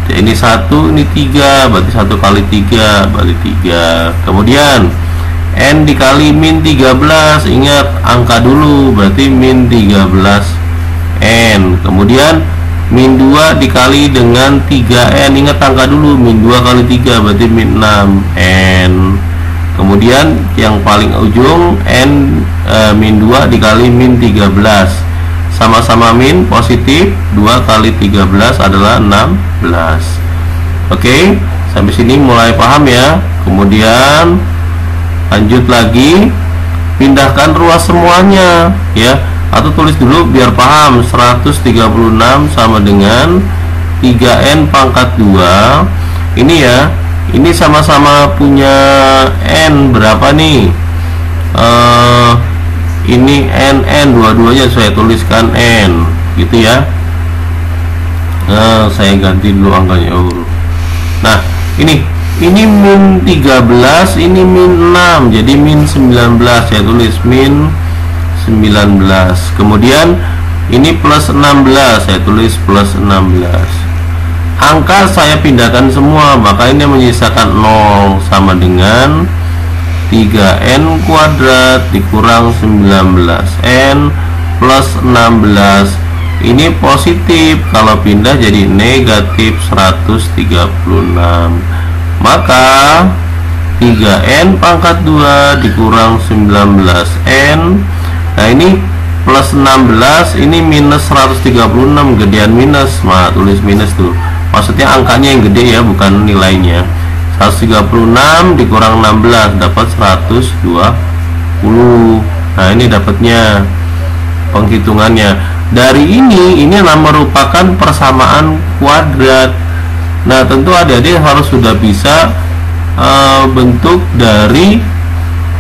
S1: ini 1 ini 3, berarti 1 kali 3 berarti 3. Kemudian n dikali min 13, ingat angka dulu, berarti min 13 n. Kemudian min 2 dikali dengan 3n, ingat angka dulu, min 2 kali 3 berarti min 6n. Kemudian yang paling ujung n min 2 dikali min 13, sama-sama min positif, 2 kali 13 adalah 16. Oke, sampai sini mulai paham ya. Kemudian lanjut lagi, pindahkan ruas semuanya ya, atau tulis dulu biar paham. 136 sama dengan 3n pangkat 2. Ini ya, ini sama-sama punya n berapa nih? Ini n dua-duanya saya tuliskan n gitu ya. Nah, saya ganti dulu angkanya. Nah, ini min 13, ini min 6, jadi min 19, saya tulis min 19. Kemudian ini plus 16, saya tulis plus 16. Angka saya pindahkan semua, maka ini menyisakan 0 sama dengan 3n kuadrat dikurang 19n plus 16. Ini positif, kalau pindah jadi negatif 136. Maka 3n pangkat 2 dikurang 19n. Nah, ini plus 16, ini minus 136, gedean minus, nah tulis minus tuh, maksudnya angkanya yang gede ya, bukan nilainya. 136 dikurang 16 dapat 120. Nah, ini dapatnya penghitungannya. Dari ini merupakan persamaan kuadrat. Nah, tentu adik-adik harus sudah bisa bentuk dari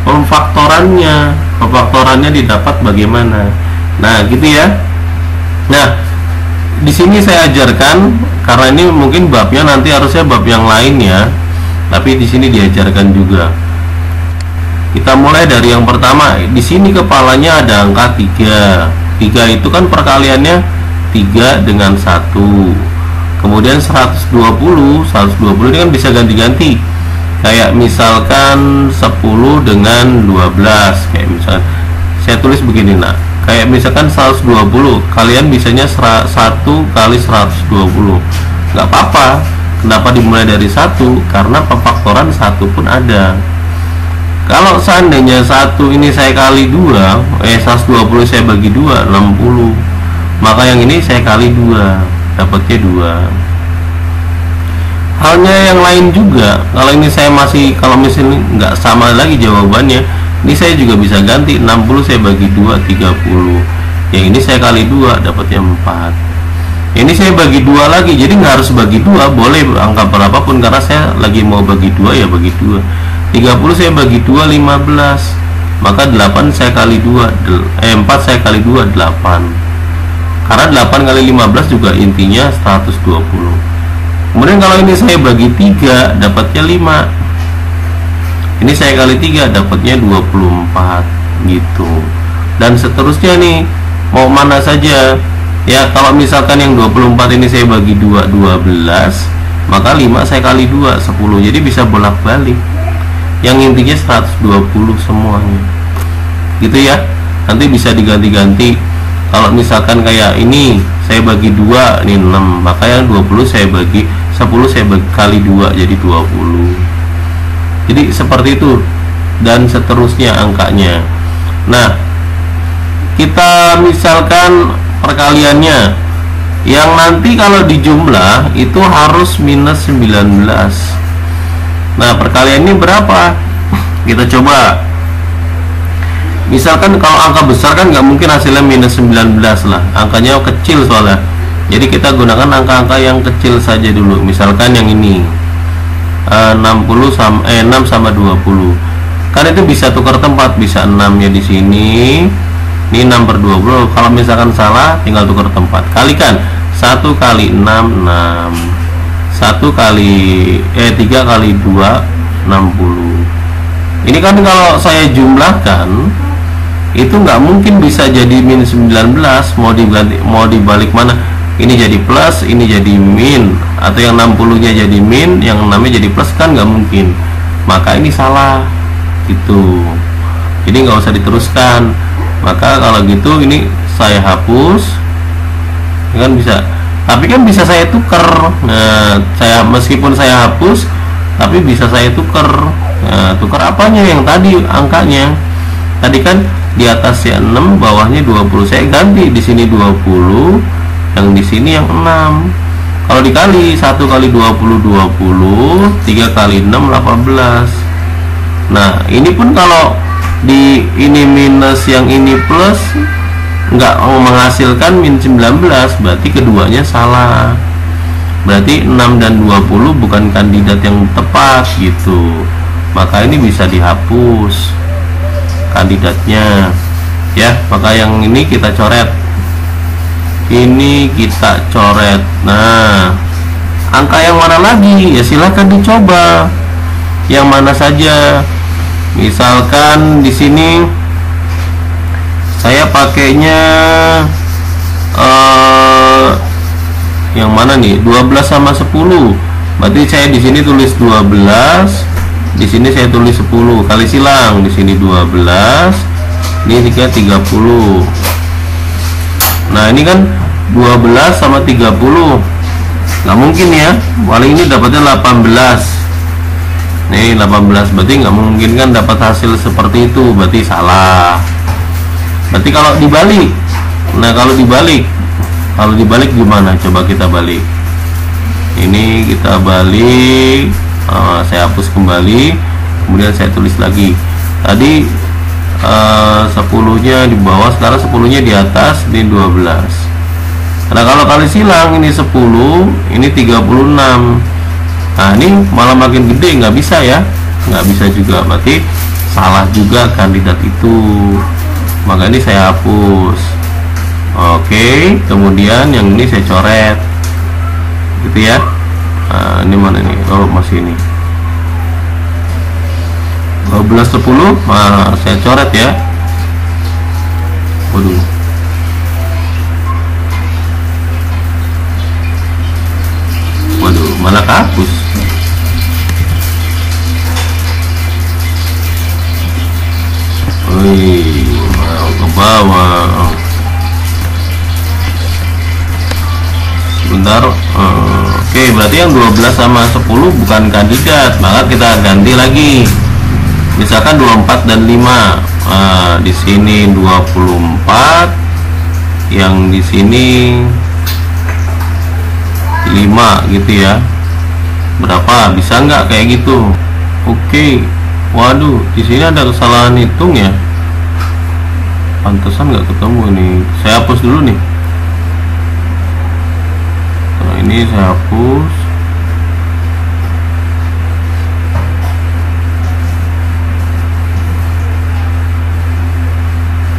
S1: pemfaktorannya. Pemfaktorannya didapat bagaimana? Nah, gitu ya. Nah, di sini saya ajarkan, karena ini mungkin babnya nanti harusnya bab yang lain ya, tapi di sini diajarkan juga. Kita mulai dari yang pertama. Di sini kepalanya ada angka 3. 3 itu kan perkaliannya 3 dengan 1. Kemudian 120 ini kan bisa ganti-ganti. Kayak misalkan 10 dengan 12, kayak misalkan saya tulis begini. Nah, kayak misalkan 120, kalian bisanya 1 kali 120, nggak apa-apa. Kenapa dimulai dari 1? Karena pemfaktoran 1 pun ada. Kalau seandainya 1 ini saya kali 2, 120 saya bagi 2, 60. Maka yang ini saya kali 2, dapatnya 2. Halnya yang lain juga, kalau ini saya kalau misalnya nggak sama lagi jawabannya, ini saya juga bisa ganti. 60 saya bagi 2, 30. Yang ini saya kali 2, dapatnya 4. Ini saya bagi 2 lagi, jadi nggak harus bagi 2, boleh angka berapapun, karena saya lagi mau bagi 2 ya bagi 2. 30 saya bagi 2, 15. Maka 8 saya kali 2, 4 saya kali 2, 8. Karena 8 kali 15 juga intinya 120. Kemudian kalau ini saya bagi 3, dapatnya 5. Ini saya kali 3, dapatnya 24 gitu. Dan seterusnya nih, mau mana saja. Ya, kalau misalkan yang 24 ini saya bagi 2, 12, maka 5 saya kali 2, 10. Jadi bisa bolak-balik. Yang intinya 120 semuanya. Gitu ya. Nanti bisa diganti-ganti. Kalau misalkan kayak ini saya bagi 2, ini 6, maka yang 20 saya bagi 10 saya bagi kali 2 jadi 20. Jadi seperti itu dan seterusnya angkanya. Nah, kita misalkan perkaliannya yang nanti kalau dijumlah itu harus minus 19 Nah, perkalian ini berapa? Kita coba. Misalkan kalau angka besar kan nggak mungkin hasilnya minus 19 lah, angkanya kecil soalnya. Jadi kita gunakan angka-angka yang kecil saja dulu. Misalkan yang ini 6 sama 20. Kan itu bisa tukar tempat, bisa 6 ya di sini. Ini 6 per 20. Kalau misalkan salah tinggal tukar tempat. Kalikan 1 kali 6 6. 1 kali 3 kali 2 60. Ini kan kalau saya jumlahkan itu nggak mungkin bisa jadi min 19. Mau dibalik mana? Ini jadi plus, ini jadi min, atau yang 60 nya jadi min, yang 6 nya jadi plus, kan nggak mungkin. Maka ini salah gitu, jadi nggak usah diteruskan. Maka kalau gitu ini saya hapus, kan bisa. Tapi kan bisa saya tuker. Nah, meskipun saya hapus, tapi bisa saya tuker. Nah, tuker apanya? Yang tadi angkanya. Tadi kan di atasnya 6, bawahnya 20. Saya ganti di sini 20, yang di sini yang 6. Kalau dikali 1 kali 20 20, 3 kali 6 18. Nah, ini pun kalau di ini minus, yang ini plus, nggak menghasilkan min 19, berarti keduanya salah. Berarti 6 dan 20 bukan kandidat yang tepat gitu. Maka ini bisa dihapus kandidatnya ya. Maka yang ini kita coret, ini kita coret. Nah, angka yang mana lagi? Ya silahkan dicoba yang mana saja. Misalkan di sini saya pakainya yang mana nih? 12 sama 10. Berarti saya di sini tulis 12, di sini saya tulis 10. Kali silang, di sini 12, ini 30. Nah, ini kan 12 sama 30 nggak mungkin ya, paling ini dapatnya 18. Nih 18, berarti nggak mungkin kan dapat hasil seperti itu, berarti salah. Berarti kalau dibalik, nah kalau dibalik gimana? Coba kita balik. Ini kita balik, saya hapus kembali, kemudian saya tulis lagi. Tadi 10 nya di bawah, sekarang 10 nya di atas, ini 12. Nah, kalau kali silang ini 10, ini 36. Nah, ini malah makin gede, nggak bisa ya, nggak bisa juga, berarti salah juga kandidat itu. Maka ini saya hapus. Oke, kemudian yang ini saya coret gitu ya. Nah, ini mana nih? Oh, masih ini 12 10. Nah, saya coret ya. Waduh, malah hapus. Wih, mau ke bawah. Sebentar. Oke, berarti yang 12 sama 10 bukan kandidat, maka kita ganti lagi. Misalkan 24 dan 5. Nah, di sini 24, yang di sini 5 gitu ya. Berapa? Bisa nggak kayak gitu? Oke. Waduh, di sini ada kesalahan hitung ya. Pantesan nggak ketemu nih. Saya hapus dulu nih. Nah, ini saya hapus.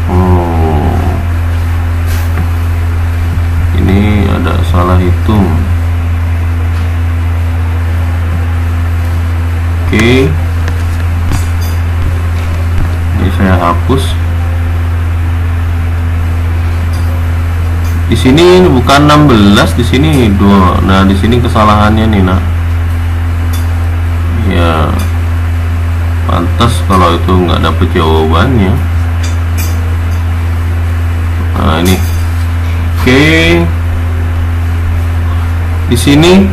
S1: Oh, ini ada salah hitung. Oke, ini saya hapus. Di sini bukan 16, di sini 2. Nah, di sini kesalahannya nih, nah. Ya, pantas kalau itu nggak dapet jawabannya. Nah, ini. Oke. Di sini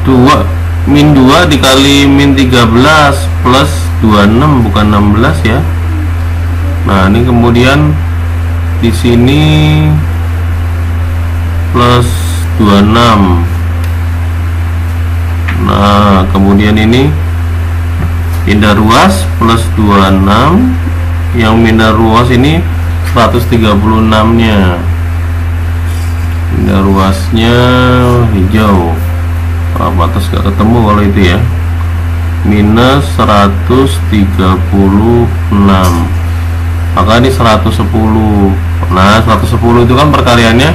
S1: 2 min 2 dikali min 13 plus 26, bukan 16 ya. Nah, ini kemudian di sini plus 26. Nah, kemudian ini pindah ruas plus 26, yang pindah ruas ini 136 nya, pindah ruasnya hijau. Batas gak ketemu kalau itu ya, minus 136, maka ini 110. Nah 110 itu kan perkaliannya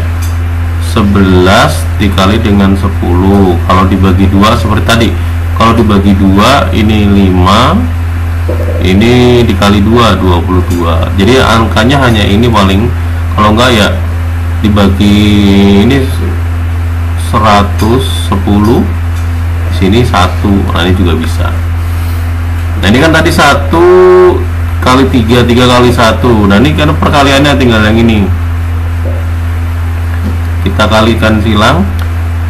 S1: 11 dikali dengan 10. Kalau dibagi 2 seperti tadi, kalau dibagi 2 ini 5, ini dikali 2 22. Jadi angkanya hanya ini paling, kalau enggak ya dibagi ini 110, sini 1. Nah ini juga bisa. Nah ini kan tadi 1 kali 3, 3 kali 1. Nah ini kan perkaliannya tinggal yang ini, kita kalikan silang.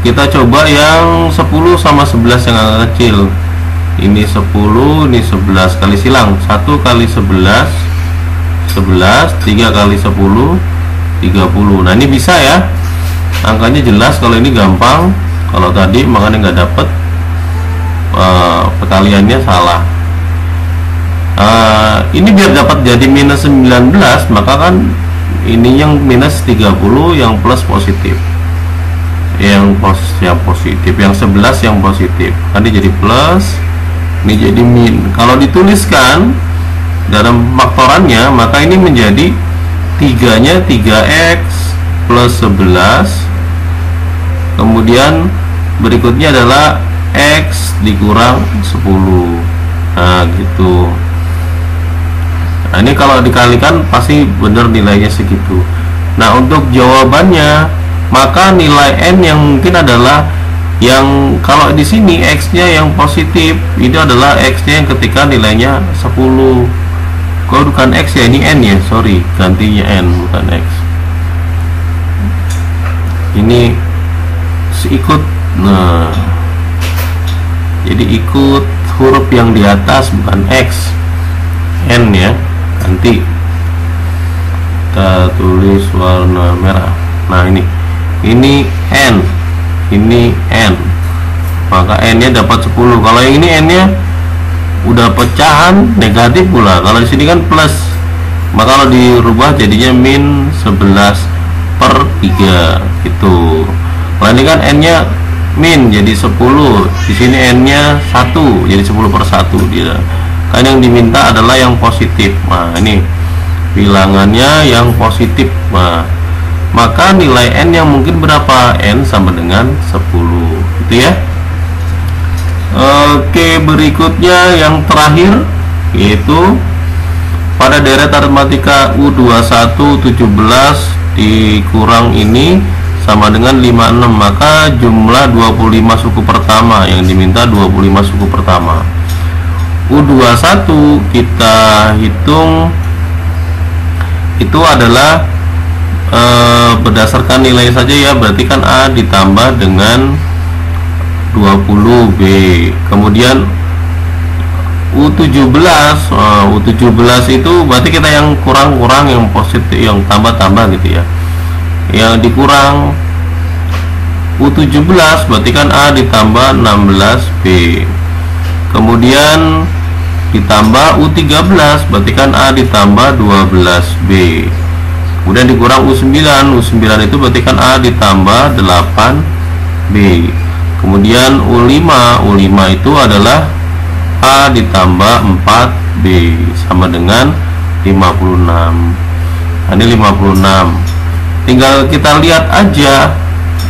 S1: Kita coba yang 10 sama 11 yang agak kecil. Ini 10, ini 11, kali silang. 1 kali 11 11, 3 kali 10 30. Nah ini bisa ya, angkanya jelas. Kalau ini gampang, kalau tadi makanya nggak dapet, perkaliannya salah. Ini biar dapat jadi minus 19, maka kan ini yang minus 30, yang plus positif, yang positif, yang 11 yang positif, tadi jadi plus, ini jadi min. Kalau dituliskan dalam faktorannya, maka ini menjadi 3-nya 3x plus 11, kemudian berikutnya adalah x dikurang 10. Nah gitu. Nah ini kalau dikalikan pasti benar nilainya segitu. Nah untuk jawabannya, maka nilai n yang mungkin adalah yang, kalau di sini x nya yang positif, ini adalah x nya yang ketika nilainya 10. Kalau bukan x ya, ini n ya, sorry, gantinya n bukan x. Ini ikut, nah jadi ikut huruf yang di atas, bukan x, n ya, ganti. Kita tulis warna merah. Nah ini n, ini n, maka n nya dapat 10. Kalau yang ini n nya udah pecahan negatif pula. Kalau di sini kan plus, maka kalau dirubah jadinya min 11/3 gitu. Kalau ini kan n nya min jadi 10, di sini n nya 1 jadi 10/1 dia. Kan yang diminta adalah yang positif. Nah ini bilangannya yang positif. Nah maka nilai n yang mungkin berapa? N sama dengan 10 gitu ya. Oke, berikutnya yang terakhir yaitu pada deret aritmatika U21 17 dikurang ini sama dengan 56, maka jumlah 25 suku pertama yang diminta 25 suku pertama. U21 kita hitung itu adalah berdasarkan nilai saja ya, berarti kan A ditambah dengan 20B. Kemudian U17 itu berarti kita yang kurang-kurang, yang positif, yang tambah-tambah gitu ya. Yang dikurang U17 berarti kan A ditambah 16B. Kemudian ditambah U13 berarti kan A ditambah 12B. Kemudian dikurang U9 itu berarti kan A ditambah 8B. Kemudian U5 itu adalah A ditambah 4B sama dengan 56. Nah, ini 56. Tinggal kita lihat aja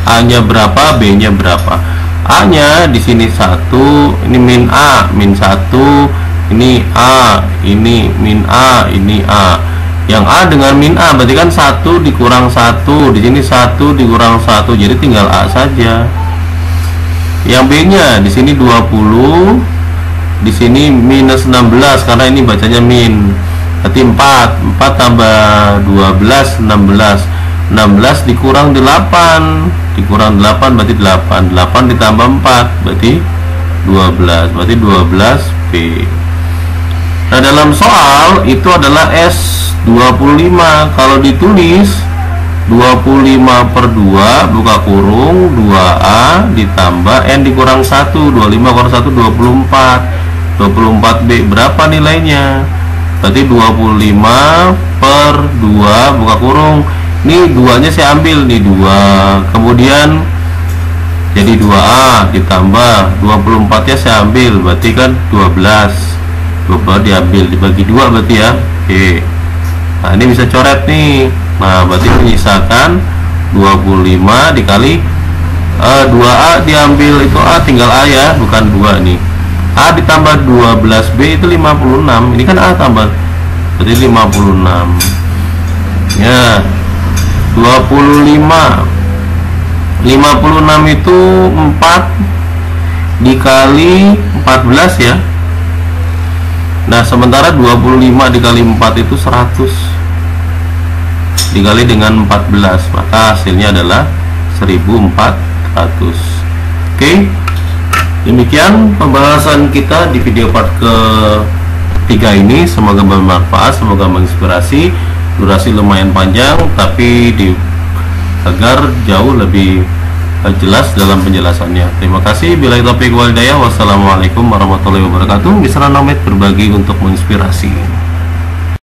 S1: A nya berapa, B nya berapa. A nya di sini 1, ini min A, min 1, ini A, ini min A, ini A. Yang A dengan min A berarti kan 1 dikurang 1, di sini 1 dikurang 1, jadi tinggal A saja. Yang B nya di sini 20, di sini minus 16 karena ini bacanya min. Berarti 4 tambah 12 16 dikurang 8, dikurang 8 berarti 8 ditambah 4 berarti 12, berarti 12B. Nah dalam soal itu adalah S25. Kalau ditulis 25/2 buka kurung 2A ditambah N dikurang 1, 25 kurang 1 24. 24B berapa nilainya? Berarti 25 per 2 buka kurung. Ini 2 nya saya ambil nih 2. Kemudian jadi 2A ditambah 24 nya saya ambil, berarti kan 12. 12 diambil dibagi 2 berarti ya. Oke. Nah, ini bisa coret nih. Nah, berarti menyisakan 25 dikali 2A diambil itu A, tinggal A ya, bukan 2 nih. A ditambah 12B itu 56. Ini kan A tambah, berarti 56 ya. 25 itu 4 dikali 14 ya. Nah, sementara 25 dikali 4 itu 100 dikali dengan 14, maka hasilnya adalah 1400. Oke, demikian pembahasan kita di video part ketiga ini. Semoga bermanfaat, semoga menginspirasi. Durasi lumayan panjang, tapi agar jauh lebih jelas dalam penjelasannya. Terima kasih. Billahi taufiq wal hidayah. Wassalamualaikum warahmatullahi wabarakatuh. Misra Nomad berbagi untuk menginspirasi.